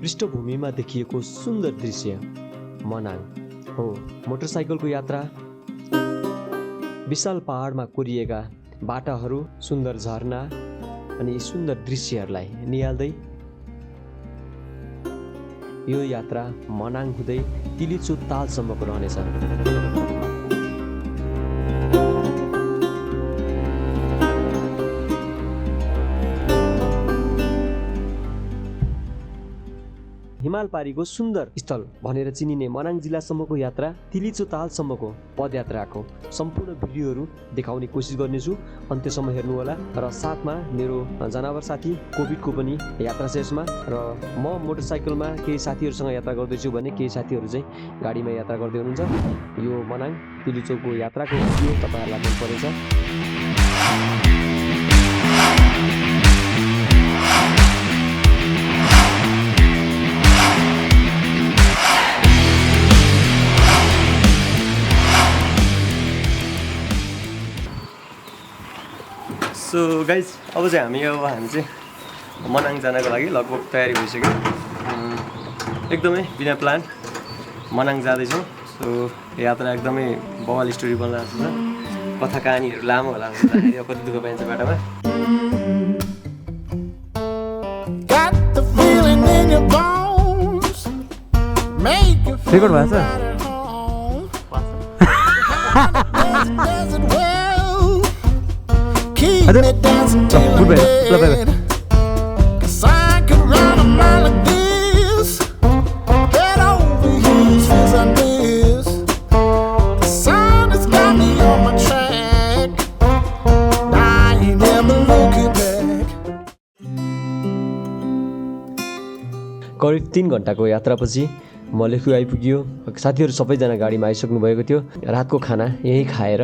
पृष्ठभूमिमा देखिएको सुन्दर दृश्य मनाङ हो। मोटरसाइकलको यात्रा, विशाल पहाडमा कोरिएका बाटाहरू, सुन्दर झरना अनि यी सुन्दर दृश्यहरूलाई निहाल्दै यो यात्रा मनाङ हुँदै तिलिचो तालसम्मको रहनेछ। हिमाल पारीको सुन्दर स्थल भनेर चिनिने मनाङ जिल्लासम्मको यात्रा, तिलिचो तालसम्मको पदयात्राको सम्पूर्ण भिडियोहरू देखाउने कोसिस गर्नेछु। अन्त्यसम्म हेर्नुहोला र साथमा मेरो जनावर साथी कोभिडको पनि यात्रा छ यसमा। र म मोटरसाइकलमा केही साथीहरूसँग यात्रा गर्दैछु भने केही साथीहरू चाहिँ गाडीमा यात्रा गर्दै हुनुहुन्छ। यो मनाङ तिलिचोको यात्राको भिडियो तपाईँहरूलाई मन परेछ। सो गाइज, अब चाहिँ हामी चाहिँ मनाङ जानको लागि लगभग तयारी भइसक्यो। एकदमै बिना प्लान मनाङ जाँदैछौँ। सो यात्रा एकदमै बवाल स्टोरी बनिरहेको छ। कथा कहानीहरू लामो होला, कति दुःख पाइन्छ बाटोमा। रेकर्ड भएको छ? Keep me dancing till I dead. 'Cause I could run a mile like this. Head over heels feels like this. The sun has got me on my track. I ain't never looking back. करिब 3 घन्टाको यात्रापछि मलेखु आइपुग्यो। साथीहरू सबैजना गाडीमा आइसक्नु भएको थियो। रातको खाना यहीँ खाएर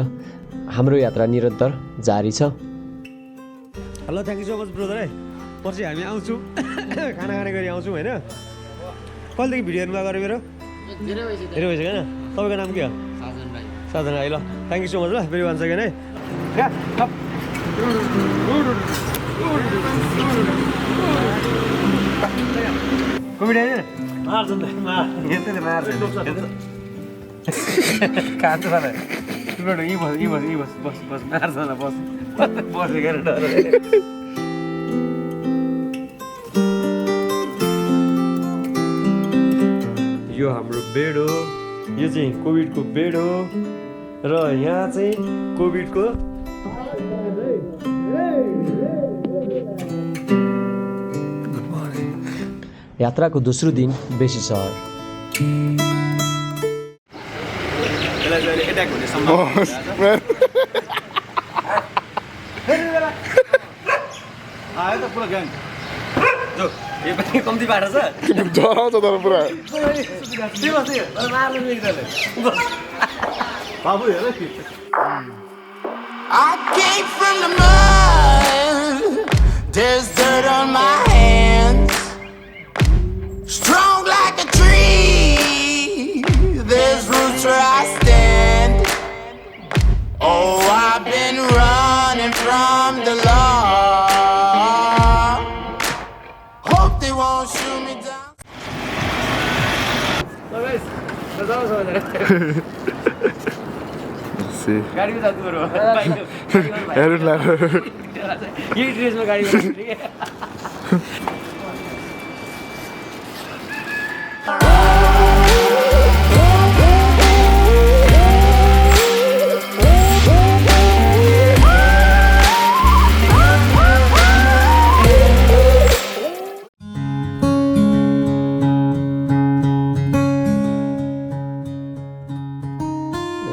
हाम्रो यात्रा निरन्तर जारी छ। Hello, thank you so much brother. है पछि हामी आउँछौँ, खाना खाने गरी आउँछौँ होइन। कहिलेदेखि भिडियो हेर्नु गऱ्यो मेरो? धेरै भइसक्यो होइन। तपाईँको नाम के हो? साधन राई। ल, थ्याङ्क यू सो मच। ल, फेरि वान सेकेन्ड है। कोभिड होइन? मार्छ नि खान्छ साला। बस मार्छ न, बसेर डर। यो हाम्रो बेड हो। यो चाहिँ कोभिडको बेड हो र यहाँ चाहिँ कोभिडको यात्राको दोस्रो दिन बेसी सहर। कम्ती बाटो छ, डराउँछ तर पुरा। बाबु हेर, I came from the mud. There's dirt on my hands. Strong like a tree. There's roots where I stand. Oh, I've been running from the law. Hope they won't shoot me down. गाडी जानु पर्यो। यही ड्रेसमा गाडी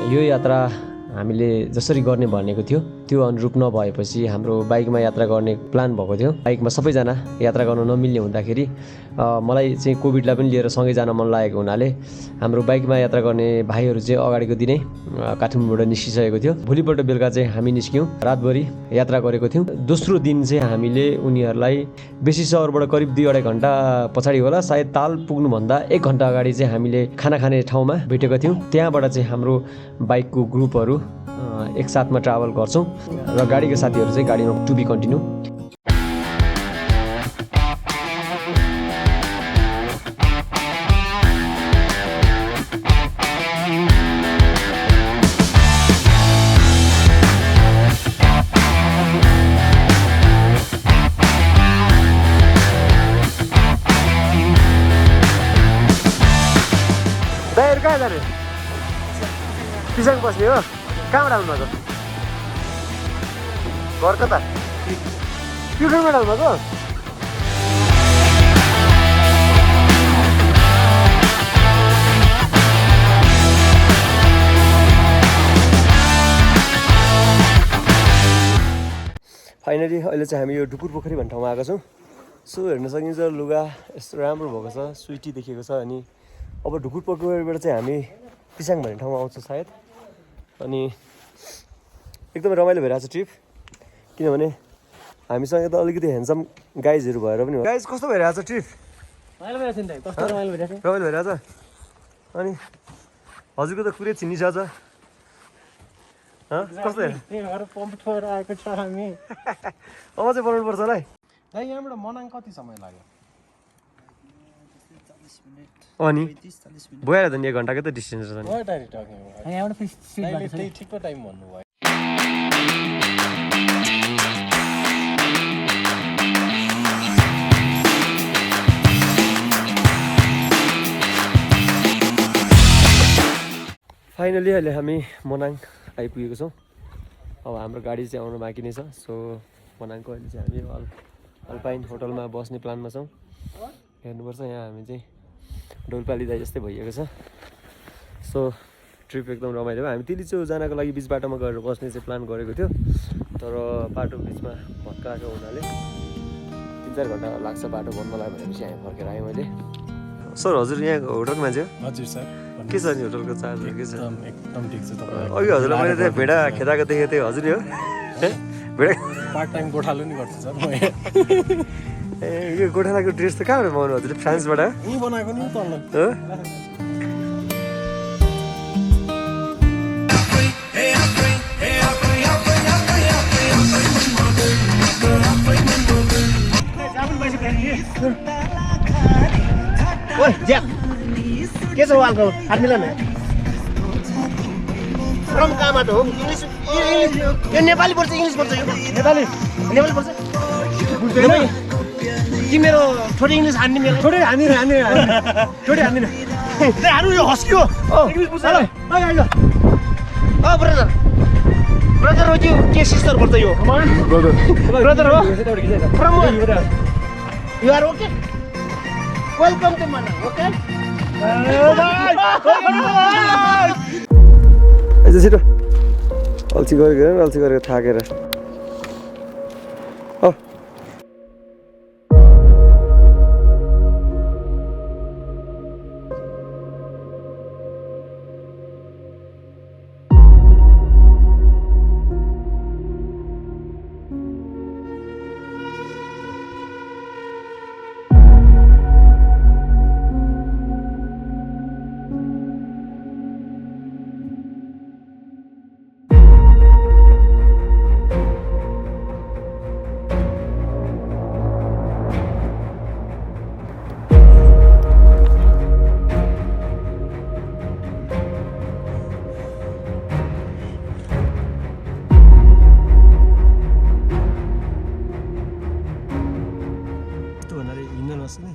यो यात्रा हामीले जसरी गर्ने भनेको थियो त्यो अनुरूप नभएपछि हाम्रो बाइकमा यात्रा गर्ने प्लान भएको थियो। बाइकमा सबैजना यात्रा गर्न नमिल्ने हुँदाखेरि मलाई चाहिँ कोभिडलाई पनि लिएर सँगै जान मन लागेको हुनाले हाम्रो बाइकमा यात्रा गर्ने भाइहरू चाहिँ अगाडिको दिनै काठमाडौँबाट निस्किसकेको थियो। भोलिपल्ट बेलुका चाहिँ हामी निस्क्यौँ, रातभरि यात्रा गरेको थियौँ। दोस्रो दिन चाहिँ हामीले उनीहरूलाई बेसी सहरबाट करिब 2-2.5 घन्टा पछाडि होला, सायद ताल पुग्नुभन्दा 1 घन्टा अगाडि चाहिँ हामीले खाना खाने ठाउँमा भेटेको थियौँ। त्यहाँबाट चाहिँ हाम्रो बाइकको ग्रुपहरू एकसाथमा ट्राभल गर्छौँ र गाडीका साथीहरू चाहिँ गाडीमा टु बी कन्टिन्यू। जाने पिसाङ बस्ने हो कहाँबाट आउनु भएको घर कता प्युठानबाट आउनु भएको फाइनली अहिले चाहिँ हामी यो ढुकुर पोखरी भन्ने ठाउँमा आएको छौँ सो हेर्न सकिन्छ लुगा यस्तो राम्रो भएको छ स्विटी देखेको छ अनि अब ढुकुर पोखरीबाट चाहिँ हामी पिसाङ भन्ने ठाउँमा आउँछौँ सायद अनि एकदमै रमाइलो भइरहेको छ ट्रिप किनभने हामीसँग त अलिकति ह्यान्डसम गाइजहरू भएर पनि गाइज कस्तो भइरहेको छ ट्रिप रमाइलो भइरहेको छ अनि हजुरको त कुरै छिनिसकेको छ कस्तो आएको छ हामी अब चाहिँ बनाउनु पर्छ होला है यहाँबाट मनाङ कति समय लाग्यो अनि भइहाल्यो त नि 1 घन्टाकै त डिस्टेन्स छ नि त्यही ठिकको टाइम भन्नुभयो फाइनली अहिले हामी मनाङ आइपुगेको छौँ अब हाम्रो गाडी चाहिँ आउनु बाँकी नै छ सो मनाङको अहिले चाहिँ हामी अल्पाइन होटलमा बस्ने प्लानमा छौँ हेर्नुपर्छ यहाँ हामी चाहिँ डोल्पाली दाइ जस्तै भइएको छ सो ट्रिप एकदम रमाइलो भयो हामी तिलिचो जानको लागि बिच बाटोमा गएर बस्ने चाहिँ प्लान गरेको थियो तर बाटो बिचमा भत्काएको हुनाले 3-4 घन्टा लाग्छ बाटो बन्नलाई भनेपछि हामी फर्केर आएँ मैले सर हजुर यहाँ होटलको मान्छे हो हजुर सर के छ नि होटलको चार्जहरू के छ एकदम ठिक छ तपाईँ अघि हजुरलाई मैले त्यहाँ भेडा खेदाएको देखेको थिएँ हजुर हो भेडा पार्ट टाइम गोठालो नि गर्छु सर म ए यो गोठालाको ड्रेस त कहाँबाट बनाउनु हजुर फ्रान्सबाट यहीँ बनाएको नि तल हो ओइ ज्याक के छ वालको हात मिला न फ्रम कहाँबाट हो इङ्ग्लिस यो नेपाली बोल्छ इङ्ग्लिस बोल्छ यो नेपाली बोल्छ बुझ्दैन कि मेरो छोरी इङ्ग्लिस हान्ने मेरो छोरी हान्दिन छोरी हान्दिन हान्नु यो हस्क्यो इङ्ग्लिस बुझ्छ ल ब्रदर हो कि के सिस्टर बोल्छ यो ब्रदर हो from you are okay welcome to Manang okay छिटो अल्छी गरेर थाकेर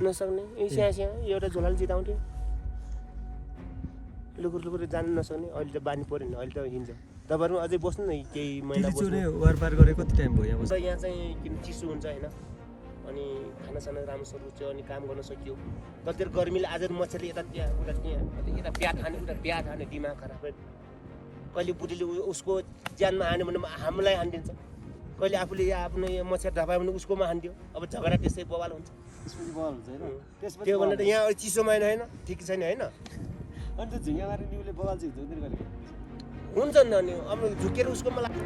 नसक्ने स्या एउटा झोलाले जिताउँथ्यो लुकुर जानु नसक्ने अहिले त बानी पऱ्यो नि अहिले त हिँड्छ तपाईँहरू अझै बस्नु न केही महिना बस्नु वारपार गरे कति टाइम भयो यहाँ यहाँ चाहिँ किन चिसो हुन्छ होइन अनि खानासाना राम्रोसँग रुच्यो अनि काम गर्न सकियो कतिखेर गर्मीले आज मच्छरले यता त्यहाँ उता प्या खाने दिमाग खराब कहिले बुढीले उसको ज्यानमा हान्यो भने हामीलाई हानिदिन्छ कहिले आफूले आफ्नो मच्छर ढपायो भने उसकोमा हानिदियो अब झगडा त्यसै बवाल हुन्छ त्यो भनेर यहाँ चिसो महिना होइन ठिक छैन होइन अनि त झिङ्गा मारे निउले बवाल चाहिँ हुँदैन गरेको हुन्छ नि अनि अब झुकेर उसकोमा लाग्छ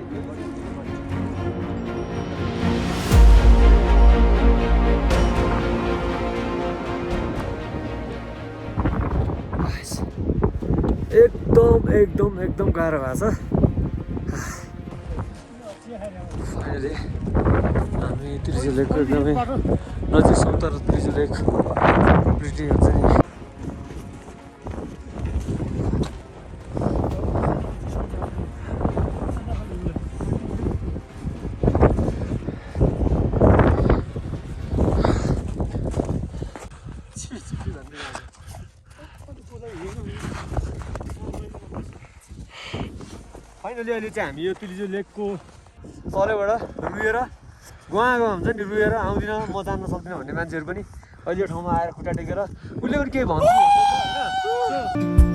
एकदम गाह्रो भएको छ फाइनली हामी त्रिशुल लेकको एकदमै नजिक छौँ तर त्रिशुल लेक कम्प्लिटली हुन्छ नि फाइनली अहिले चाहिँ हामी यो तुलिजो लेकको तलैबाट रुएर गुवा हुन्छ नि रुएर आउँदिनँ म जान्न सक्दिनँ भन्ने मान्छेहरू पनि अहिले यो ठाउँमा आएर खुट्टा टेकेर उसले पनि केही भन्छु होइन